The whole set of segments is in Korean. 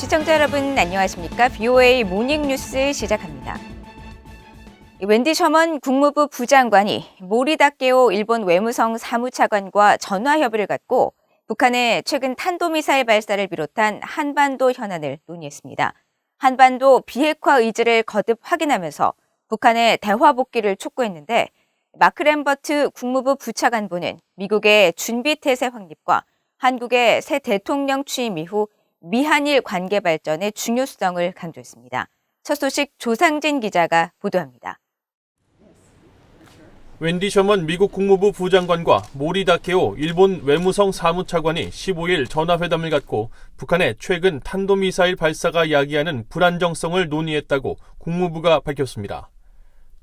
시청자 여러분 안녕하십니까? BOA 모닝뉴스 시작합니다. 웬디 셔먼 국무부 부장관이 모리 다케오 일본 외무성 사무차관과 전화 협의를 갖고 북한의 최근 탄도미사일 발사를 비롯한 한반도 현안을 논의했습니다. 한반도 비핵화 의지를 거듭 확인하면서 북한의 대화 복귀를 촉구했는데 마크 램버트 국무부 부차관보는 미국의 준비태세 확립과 한국의 새 대통령 취임 이후 미한일 관계 발전의 중요성을 강조했습니다. 첫 소식 조상진 기자가 보도합니다. 웬디 셔먼 미국 국무부 부장관과 모리 다케오 일본 외무성 사무차관이 15일 전화회담을 갖고 북한의 최근 탄도미사일 발사가 야기하는 불안정성을 논의했다고 국무부가 밝혔습니다.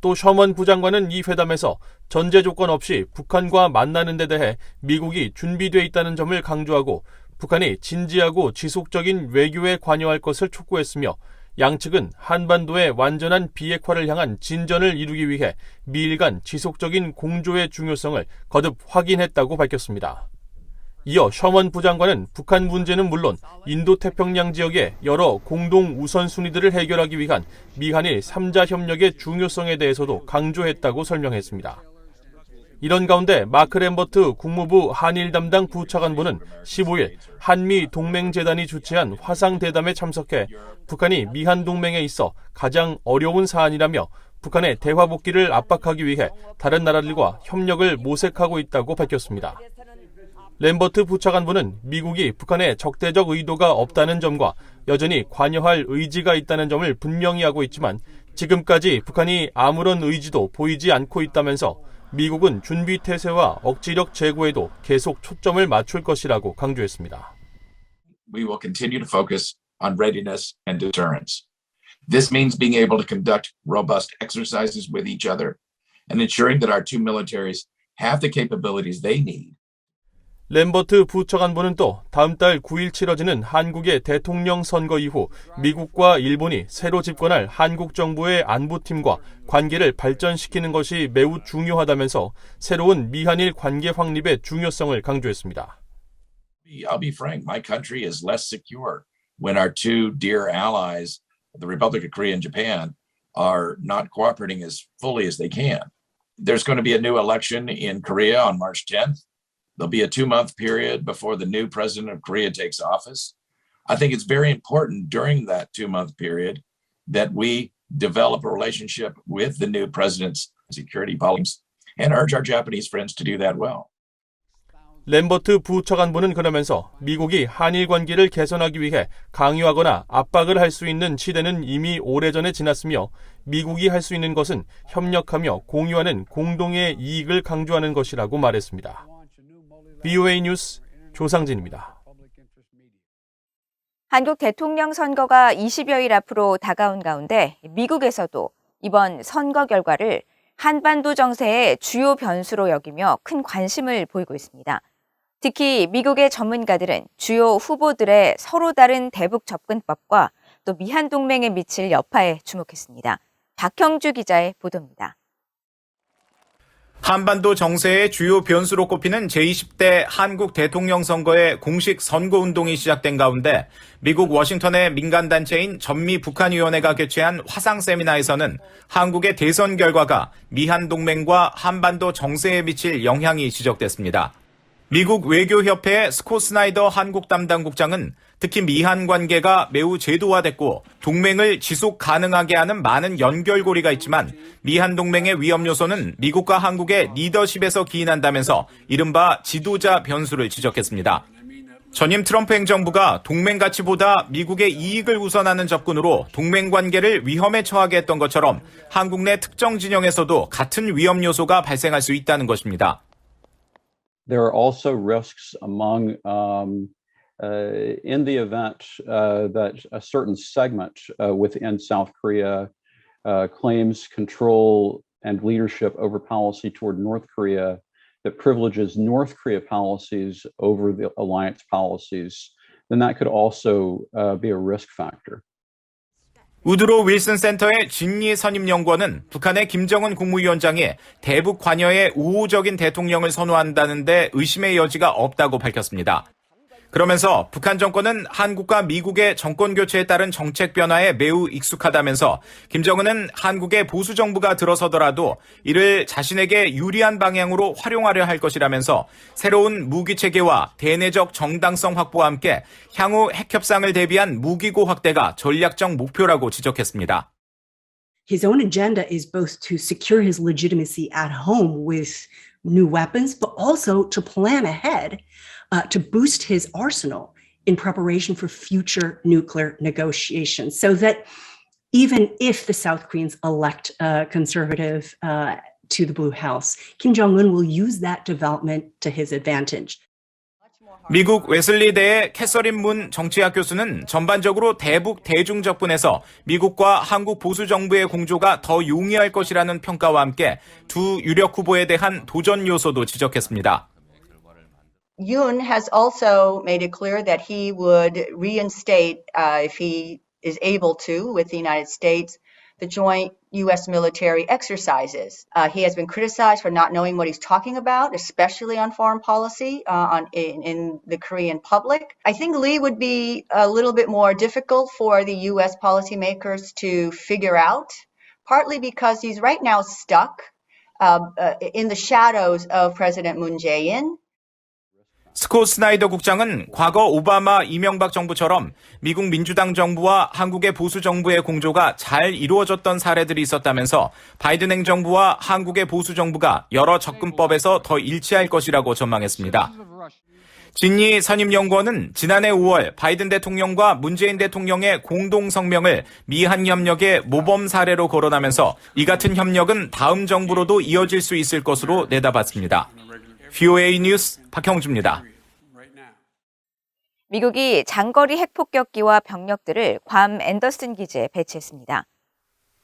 또 셔먼 부장관은 이 회담에서 전제 조건 없이 북한과 만나는 데 대해 미국이 준비돼 있다는 점을 강조하고 북한이 진지하고 지속적인 외교에 관여할 것을 촉구했으며 양측은 한반도의 완전한 비핵화를 향한 진전을 이루기 위해 미일 간 지속적인 공조의 중요성을 거듭 확인했다고 밝혔습니다. 이어 셔먼 부장관은 북한 문제는 물론 인도태평양 지역의 여러 공동 우선순위들을 해결하기 위한 미한일 3자 협력의 중요성에 대해서도 강조했다고 설명했습니다. 이런 가운데 마크 램버트 국무부 한일 담당 부차관보는 15일 한미 동맹재단이 주최한 화상대담에 참석해 북한이 미한 동맹에 있어 가장 어려운 사안이라며 북한의 대화 복귀를 압박하기 위해 다른 나라들과 협력을 모색하고 있다고 밝혔습니다. 램버트 부차관보는 미국이 북한에 적대적 의도가 없다는 점과 여전히 관여할 의지가 있다는 점을 분명히 하고 있지만 지금까지 북한이 아무런 의지도 보이지 않고 있다면서 미국은 준비태세와 억지력 제고에도 계속 초점을 맞출 것이라고 강조했습니다. We will continue to focus on readiness and deterrence. This means being able to conduct robust exercises with each other and ensuring that our two militaries have the capabilities they need. 램버트 부차관보는 또 다음 달 9일 치러지는 한국의 대통령 선거 이후 미국과 일본이 새로 집권할 한국 정부의 안보팀과 관계를 발전시키는 것이 매우 중요하다면서 새로운 미한일 관계 확립의 중요성을 강조했습니다. I'll be frank, my country is less secure when our two dear allies, the Republic of Korea and Japan, are not cooperating as fully as they can. There's going to be a new election in Korea on March 10th. There'll be a 2-month period before the new president of Korea takes office. I think it's very important during that 2-month period that we develop a relationship with the new president's security policies and urge our Japanese friends to do that well. 램버트 부차관보는 그러면서 미국이 한일 관계를 개선하기 위해 강요하거나 압박을 할 수 있는 시대는 이미 오래전에 지났으며 미국이 할 수 있는 것은 협력하며 공유하는 공동의 이익을 강조하는 것이라고 말했습니다. BOA 뉴스 조상진입니다. 한국 대통령 선거가 20여일 앞으로 다가온 가운데 미국에서도 이번 선거 결과를 한반도 정세의 주요 변수로 여기며 큰 관심을 보이고 있습니다. 특히 미국의 전문가들은 주요 후보들의 서로 다른 대북 접근법과 또 미한 동맹에 미칠 여파에 주목했습니다. 박형주 기자의 보도입니다. 한반도 정세의 주요 변수로 꼽히는 제20대 한국 대통령 선거의 공식 선거운동이 시작된 가운데 미국 워싱턴의 민간단체인 전미북한위원회가 개최한 화상 세미나에서는 한국의 대선 결과가 미한 동맹과 한반도 정세에 미칠 영향이 지적됐습니다. 미국 외교협회의 스콧 스나이더 한국 담당국장은 특히 미한 관계가 매우 제도화됐고 동맹을 지속 가능하게 하는 많은 연결고리가 있지만 미한 동맹의 위험 요소는 미국과 한국의 리더십에서 기인한다면서 이른바 지도자 변수를 지적했습니다. 전임 트럼프 행정부가 동맹 가치보다 미국의 이익을 우선하는 접근으로 동맹 관계를 위험에 처하게 했던 것처럼 한국 내 특정 진영에서도 같은 위험 요소가 발생할 수 있다는 것입니다. There are also risks among in the event that a certain segment within South Korea claims control and leadership over policy toward North Korea that privileges North Korea policies over the alliance policies, then that could also be a risk factor. 우드로 윌슨 센터의 진리 선임 연구원은 북한의 김정은 국무위원장이 대북 관여에 우호적인 대통령을 선호한다는데 의심의 여지가 없다고 밝혔습니다. 그러면서 북한 정권은 한국과 미국의 정권 교체에 따른 정책 변화에 매우 익숙하다면서 김정은은 한국의 보수 정부가 들어서더라도 이를 자신에게 유리한 방향으로 활용하려 할 것이라면서 새로운 무기 체계와 대내적 정당성 확보와 함께 향후 핵 협상을 대비한 무기고 확대가 전략적 목표라고 지적했습니다. His own agenda is both to secure his legitimacy at home with new weapons, but also to plan ahead to boost his arsenal in preparation for future nuclear negotiations, so that even if the South Koreans elect a conservative to the Blue House, Kim Jong-un will use that development to his advantage. 미국 웨슬리대의 캐서린 문 정치학 교수는 전반적으로 대북 대중적분에서 미국과 한국 보수 정부의 공조가 더 용이할 것이라는 평가와 함께 두 유력 후보에 대한 도전 요소도 지적했습니다. Yoon has also made it clear that he would reinstate, if he is able to, with the United States, the joint U.S. military exercises. He has been criticized for not knowing what he's talking about, especially on foreign policy in the Korean public. I think Lee would be a little bit more difficult for the U.S. policymakers to figure out, partly because he's right now stuck in the shadows of President Moon Jae-in. 스콧 스나이더 국장은 과거 오바마, 이명박 정부처럼 미국 민주당 정부와 한국의 보수 정부의 공조가 잘 이루어졌던 사례들이 있었다면서 바이든 행정부와 한국의 보수 정부가 여러 접근법에서 더 일치할 것이라고 전망했습니다. 진리 선임연구원은 지난해 5월 바이든 대통령과 문재인 대통령의 공동 성명을 미한 협력의 모범 사례로 거론하면서 이 같은 협력은 다음 정부로도 이어질 수 있을 것으로 내다봤습니다. VOA 뉴스 박형주입니다. 미국이 장거리 핵폭격기와 병력들을 괌 앤더슨 기지에 배치했습니다.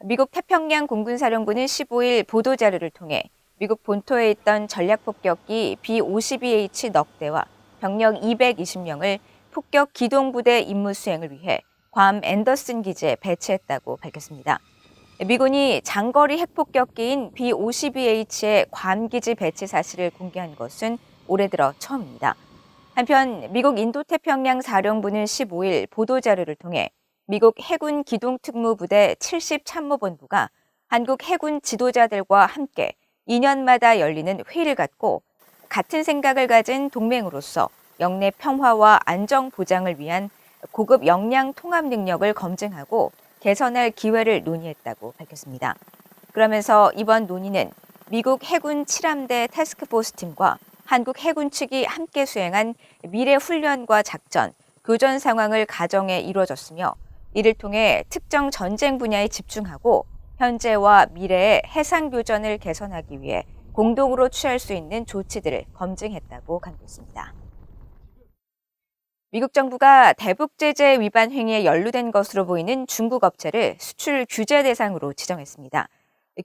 미국 태평양 공군사령부는 15일 보도자료를 통해 미국 본토에 있던 전략폭격기 B-52H 넉 대와 병력 220명을 폭격 기동부대 임무 수행을 위해 괌 앤더슨 기지에 배치했다고 밝혔습니다. 미군이 장거리 핵폭격기인 B-52H의 괌 기지 배치 사실을 공개한 것은 올해 들어 처음입니다. 한편 미국 인도태평양 사령부는 15일 보도자료를 통해 미국 해군 기동특무부대 70참모본부가 한국 해군 지도자들과 함께 2년마다 열리는 회의를 갖고 같은 생각을 가진 동맹으로서 영내 평화와 안정 보장을 위한 고급 역량 통합 능력을 검증하고 개선할 기회를 논의했다고 밝혔습니다. 그러면서 이번 논의는 미국 해군 7함대 태스크포스 팀과 한국 해군 측이 함께 수행한 미래 훈련과 작전, 교전 상황을 가정해 이루어졌으며 이를 통해 특정 전쟁 분야에 집중하고 현재와 미래의 해상 교전을 개선하기 위해 공동으로 취할 수 있는 조치들을 검증했다고 강조했습니다. 미국 정부가 대북 제재 위반 행위에 연루된 것으로 보이는 중국 업체를 수출 규제 대상으로 지정했습니다.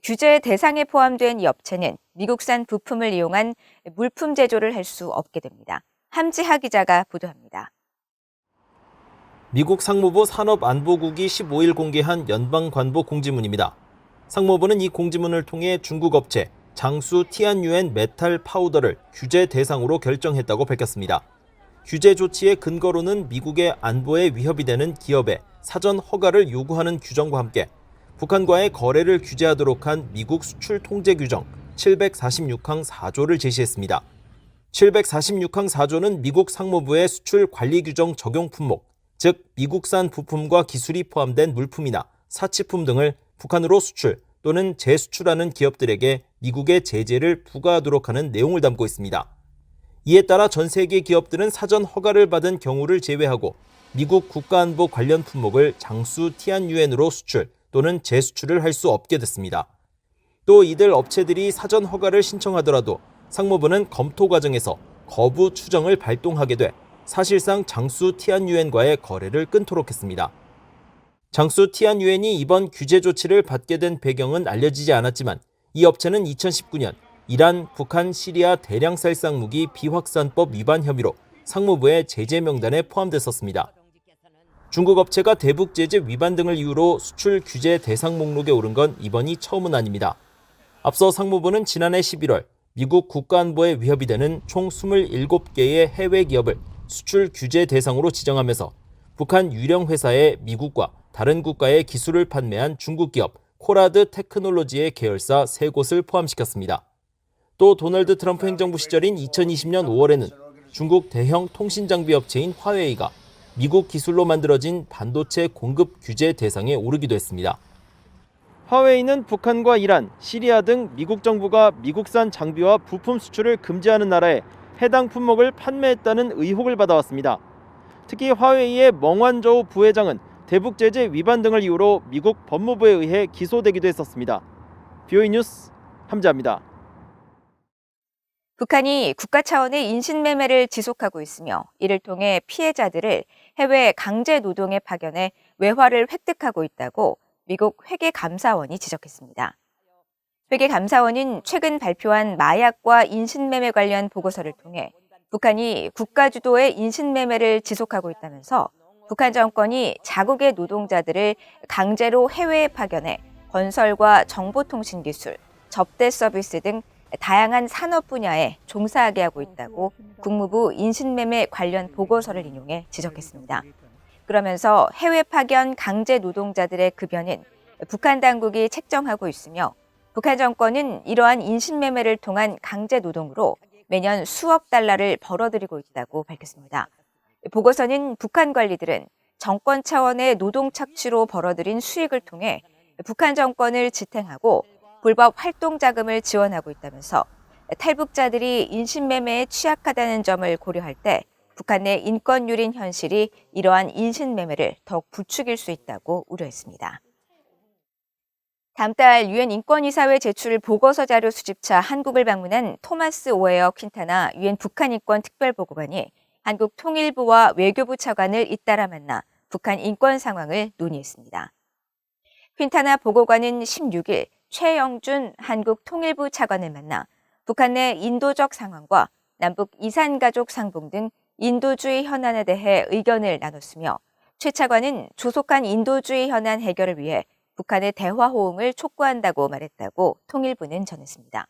규제 대상에 포함된 이 업체는 미국산 부품을 이용한 물품 제조를 할 수 없게 됩니다. 함지하 기자가 보도합니다. 미국 상무부 산업안보국이 15일 공개한 연방관보 공지문입니다. 상무부는 이 공지문을 통해 중국 업체 장수 티안유엔 메탈 파우더를 규제 대상으로 결정했다고 밝혔습니다. 규제 조치의 근거로는 미국의 안보에 위협이 되는 기업에 사전 허가를 요구하는 규정과 함께 북한과의 거래를 규제하도록 한 미국 수출 통제 규정 746항 4조를 제시했습니다. 746항 4조는 미국 상무부의 수출 관리 규정 적용 품목, 즉 미국산 부품과 기술이 포함된 물품이나 사치품 등을 북한으로 수출 또는 재수출하는 기업들에게 미국의 제재를 부과하도록 하는 내용을 담고 있습니다. 이에 따라 전 세계 기업들은 사전 허가를 받은 경우를 제외하고 미국 국가안보 관련 품목을 장수 티안유엔으로 수출 또는 재수출을 할 수 없게 됐습니다. 또 이들 업체들이 사전 허가를 신청하더라도 상무부는 검토 과정에서 거부 추정을 발동하게 돼 사실상 장수 티안유엔과의 거래를 끊도록 했습니다. 장수 티안유엔이 이번 규제 조치를 받게 된 배경은 알려지지 않았지만 이 업체는 2019년 이란, 북한, 시리아 대량 살상 무기 비확산법 위반 혐의로 상무부의 제재 명단에 포함됐었습니다. 중국 업체가 대북 제재 위반 등을 이유로 수출 규제 대상 목록에 오른 건 이번이 처음은 아닙니다. 앞서 상무부는 지난해 11월 미국 국가안보에 위협이 되는 총 27개의 해외 기업을 수출 규제 대상으로 지정하면서 북한 유령 회사에 미국과 다른 국가의 기술을 판매한 중국 기업 코라드 테크놀로지의 계열사 3곳을 포함시켰습니다. 또 도널드 트럼프 행정부 시절인 2020년 5월에는 중국 대형 통신 장비 업체인 화웨이가 미국 기술로 만들어진 반도체 공급 규제 대상에 오르기도 했습니다. 화웨이는 북한과 이란, 시리아 등 미국 정부가 미국산 장비와 부품 수출을 금지하는 나라에 해당 품목을 판매했다는 의혹을 받아왔습니다. 특히 화웨이의 멍완저우 부회장은 대북 제재 위반 등을 이유로 미국 법무부에 의해 기소되기도 했었습니다. BOE 뉴스 함재합니다. 북한이 국가 차원의 인신매매를 지속하고 있으며 이를 통해 피해자들을 해외 강제 노동에 파견해 외화를 획득하고 있다고 미국 회계감사원이 지적했습니다. 회계감사원은 최근 발표한 마약과 인신매매 관련 보고서를 통해 북한이 국가 주도의 인신매매를 지속하고 있다면서 북한 정권이 자국의 노동자들을 강제로 해외에 파견해 건설과 정보통신 기술, 접대 서비스 등 다양한 산업 분야에 종사하게 하고 있다고 국무부 인신매매 관련 보고서를 인용해 지적했습니다. 그러면서 해외 파견 강제 노동자들의 급여는 북한 당국이 책정하고 있으며 북한 정권은 이러한 인신매매를 통한 강제 노동으로 매년 수억 달러를 벌어들이고 있다고 밝혔습니다. 보고서는 북한 관리들은 정권 차원의 노동 착취로 벌어들인 수익을 통해 북한 정권을 지탱하고 불법 활동 자금을 지원하고 있다면서 탈북자들이 인신매매에 취약하다는 점을 고려할 때 북한 내 인권 유린 현실이 이러한 인신매매를 더욱 부추길 수 있다고 우려했습니다. 다음 달 유엔 인권이사회 제출 보고서 자료 수집차 한국을 방문한 토마스 오웨어 퀸타나 유엔 북한 인권 특별보고관이 한국 통일부와 외교부 차관을 잇따라 만나 북한 인권 상황을 논의했습니다. 퀸타나 보고관은 16일 최영준 한국 통일부 차관을 만나 북한 내 인도적 상황과 남북 이산가족 상봉 등 인도주의 현안에 대해 의견을 나눴으며 최 차관은 조속한 인도주의 현안 해결을 위해 북한의 대화 호응을 촉구한다고 말했다고 통일부는 전했습니다.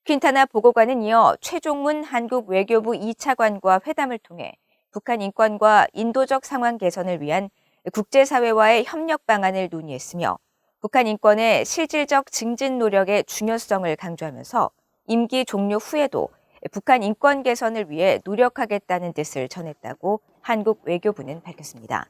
퀸타나 보고관은 이어 최종문 한국 외교부 2차관과 회담을 통해 북한 인권과 인도적 상황 개선을 위한 국제사회와의 협력 방안을 논의했으며 북한 인권의 실질적 증진 노력의 중요성을 강조하면서 임기 종료 후에도 북한 인권 개선을 위해 노력하겠다는 뜻을 전했다고 한국 외교부는 밝혔습니다.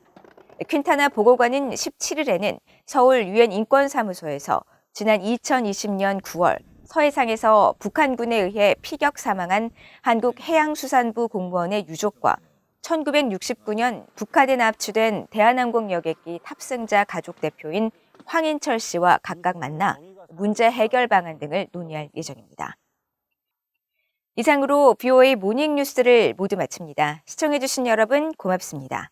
퀸타나 보고관은 17일에는 서울 유엔 인권사무소에서 지난 2020년 9월 서해상에서 북한군에 의해 피격 사망한 한국 해양수산부 공무원의 유족과 1969년 북한에 납치된 대한항공 여객기 탑승자 가족 대표인 황인철 씨와 각각 만나 문제 해결 방안 등을 논의할 예정입니다. 이상으로 BOA 모닝 뉴스를 모두 마칩니다. 시청해주신 여러분 고맙습니다.